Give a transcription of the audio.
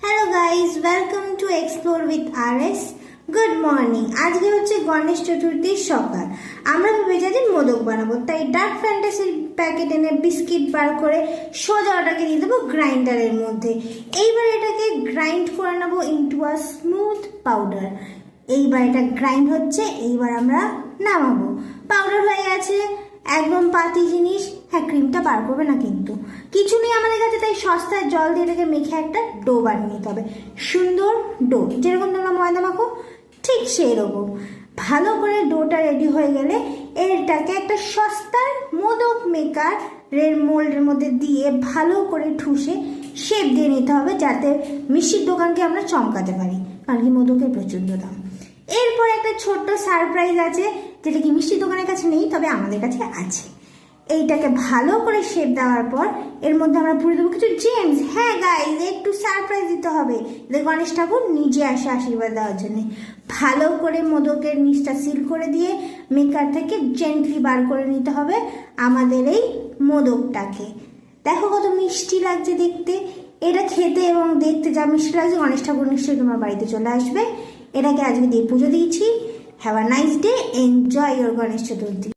Hello guys, welcome to explore with RS। Good morning. আজকে হচ্ছে গণেশ চতুর্থীর সকাল। আমরা ভেবেছি যে মোদক বানাবো, তাই ডার্ক ফ্যান্টাসির প্যাকেট এনে বিস্কিট বার করে সোজা ওটাকে দিয়ে দেবো গ্রাইন্ডারের মধ্যে। এইবার এটাকে গ্রাইন্ড করে নেবো ইন্টু আ স্মুথ পাউডার। এইবার এটা গ্রাইন্ড হচ্ছে, এইবার আমরা নামাবো। পাউডার হয়ে গেছে, একদম পাতি জিনিস। হ্যাঁ, ক্রিমটা বার করবে না, কিন্তু কিছু নেই আমাদের কাছে, তাই সস্তায় জল দিয়ে এটাকে মেখে একটা ডো বানিয়ে নিতে হবে। সুন্দর ডো, যেরকম তোমরা ময়দা মাখো ঠিক সেই রকম। ভালো করে ডোটা রেডি হয়ে গেলে এটাকে একটা সস্তার মোদক মেকারের মোল্ডের মধ্যে দিয়ে ভালো করে ঠুসে শেপ দিয়ে নিতে হবে, যাতে মিষ্টির দোকানকে আমরা চমকাতে পারি, কারণ কি মোদকের প্রচণ্ড দাম। এরপর একটা ছোট্ট সারপ্রাইজ আছে, যেটা কি মিষ্টির দোকানের কাছে নেই, তবে আমাদের কাছে আছে। এইটাকে ভালো করে শেপ দেওয়ার পর এর মধ্যে আমরা পুরো দেবো কিছু জেমস। হ্যাঁ গাইজ, একটু সারপ্রাইজ দিতে হবে, গণেশ ঠাকুর নিজে আসে আশীর্বাদ দেওয়ার জন্য। ভালো করে মোদকের নিচটা সিল করে দিয়ে মেকার থেকে জেন্টলি বার করে নিতে হবে আমাদের এই মোদকটাকে। দেখো কত মিষ্টি লাগছে দেখতে। এটা খেতে এবং দেখতে যা মিষ্টি লাগছে, গণেশ ঠাকুর নিশ্চয়ই তোমার বাড়িতে চলে আসবে। এটাকে আজকে দিয়ে পুজো দিয়েছি। Have a nice day, enjoy your Ganesh Chaturthi.